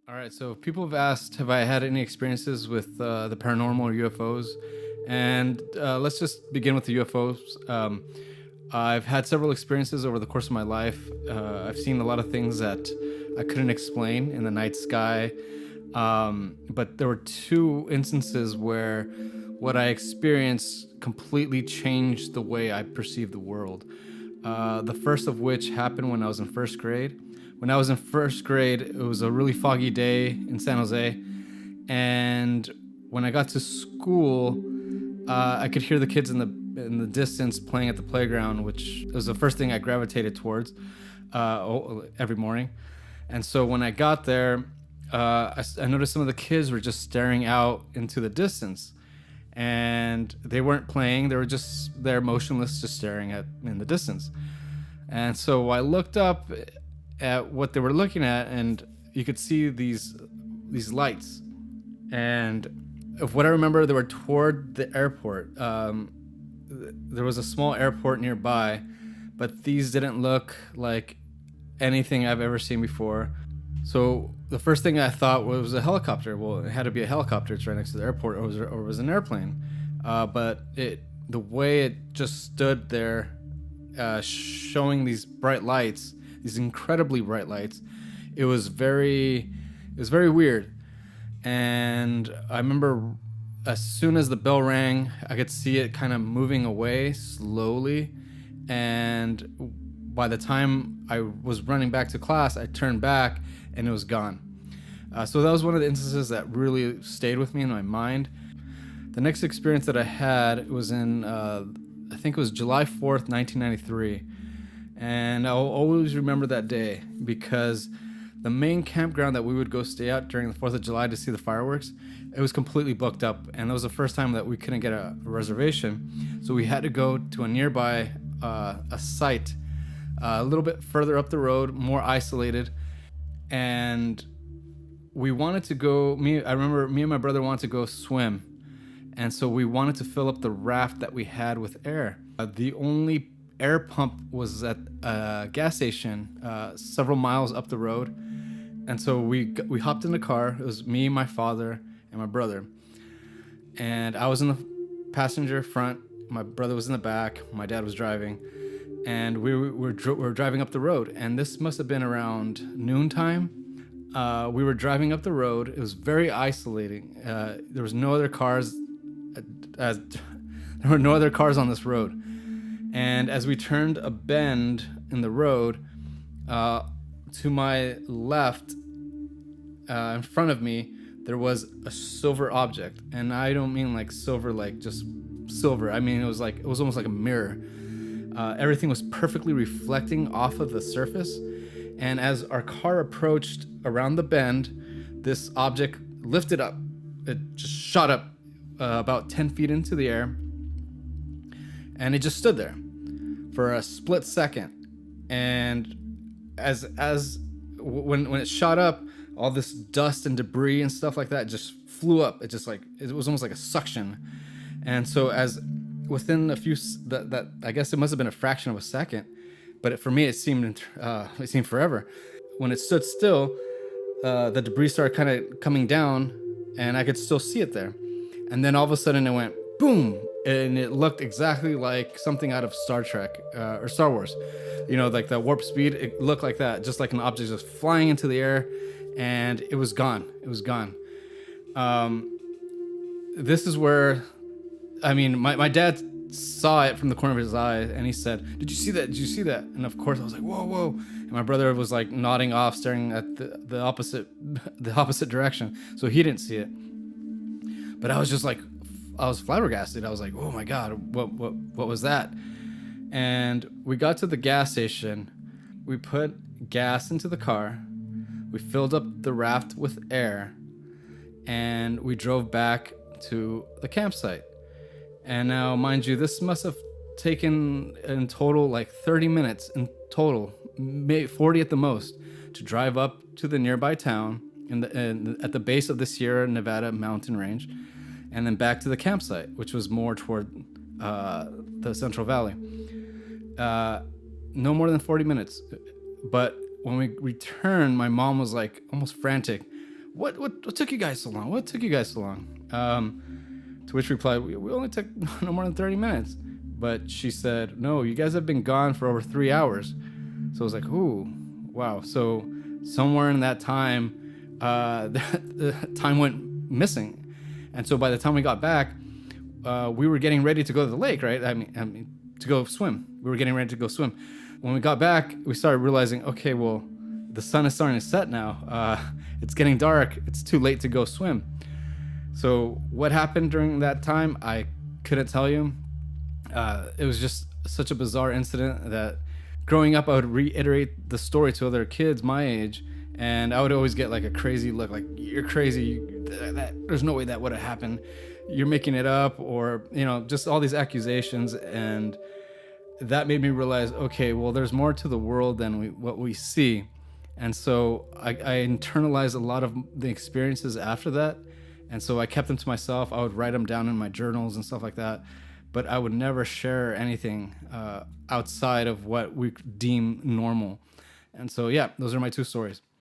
All right, so people have asked, have I had any experiences with the paranormal or UFOs? And let's just begin with the UFOs. I've had several experiences over the course of my life. I've seen a lot of things that I couldn't explain in the night sky. But there were two instances where what I experienced completely changed the way I perceive the world. The first of which happened when I was in first grade. When I was in first grade, it was a really foggy day in San Jose. And when I got to school, I could hear the kids in the distance playing at the playground, which was the first thing I gravitated towards every morning. And so when I got there, I noticed some of the kids were just staring out into the distance, and they weren't playing; they were just there, motionless, just staring at in the distance. And so I looked up at what they were looking at, and you could see these lights. And of what I remember, they were toward the airport. There was a small airport nearby, but these didn't look like anything I've ever seen before. So the first thing I thought was a helicopter. Well, it had to be a helicopter. It's right next to the airport, or it was an airplane. But the way it just stood there, showing these bright lights, these incredibly bright lights, it was very weird. And I remember as soon as the bell rang, I could see it kind of moving away slowly. And by the time I was running back to class, I turned back and it was gone. So that was one of the instances that really stayed with me in my mind. The next experience that I had was in, I think it was July 4th, 1993. And I'll always remember that day because the main campground that we would go stay at during the 4th of July to see the fireworks, it was completely booked up. And that was the first time that we couldn't get a reservation. So we had to go to a nearby a site a little bit further up the road, more isolated. And we wanted to go, I remember me and my brother wanted to go swim. And so we wanted to fill up the raft that we had with air. The only air pump was at a gas station several miles up the road. And so we hopped in the car. It was me, my father, and my brother. And I was in the passenger front. My brother was in the back. My dad was driving. And we were driving up the road. And this must have been around noontime. We were driving up the road. It was very isolating. There was no other cars. There were no other cars on this road. And as we turned a bend in the road, to my left, in front of me, there was a silver object. And I don't mean like silver, like just silver. I mean, it was almost like a mirror. Everything was perfectly reflecting off of the surface. And as our car approached around the bend, this object lifted up. It just shot up about 10 feet into the air. And it just stood there for a split second. And when it shot up, all this dust and debris and stuff like that just flew up. It was almost like a suction. And so as within a few, that I guess it must have been a fraction of a second, but for me it seemed forever. When it stood still, the debris started kind of coming down, and I could still see it there. And then all of a sudden it went boom, and it looked exactly like something out of Star Trek or Star Wars. You know, like the warp speed. It looked like that, just like an object just flying into the air, and it was gone. It was gone. This is where, I mean, my dad saw it from the corner of his eye, and he said, "Did you see that? Did you see that?" And of course, I was like, "Whoa, whoa!" And my brother was like nodding off, staring at the opposite direction, so he didn't see it. But I was just like, I was flabbergasted. I was like, "Oh my God, what was that?" And we got to the gas station. We put gas into the car. We filled up the raft with air, and we drove back to the campsite. And now, mind you, this must have taken in total like 30 minutes in total, maybe 40 at the most, to drive up to the nearby town at the base of the Sierra Nevada mountain range, and then back to the campsite, which was more toward the Central Valley. No more than 40 minutes. But when we returned, my mom was like almost frantic. what took you guys so long? What took you guys so long? To which replied, we only took no more than 30 minutes. But she said, no, you guys have been gone for over 3 hours. So I was like, ooh, wow. So somewhere in that time, the time went missing. And so by the time we got back, we were getting ready to go to the lake, right? I mean, to go swim. We were getting ready to go swim. When we got back, we started realizing, okay, well, the sun is starting to set now. It's getting dark. It's too late to go swim. So what happened during that time, I couldn't tell you. It was just such a bizarre incident that growing up, I would reiterate the story to other kids my age, and I would always get like a crazy look, like, you're crazy. There's no way that would have happened. You're making it up, or, just all these accusations. And that made me realize, okay, well, there's more to the world than what we see. And so I internalized a lot of the experiences after that. And so I kept them to myself. I would write them down in my journals and stuff like that. But I would never share anything outside of what we deem normal. And so, yeah, those are my two stories.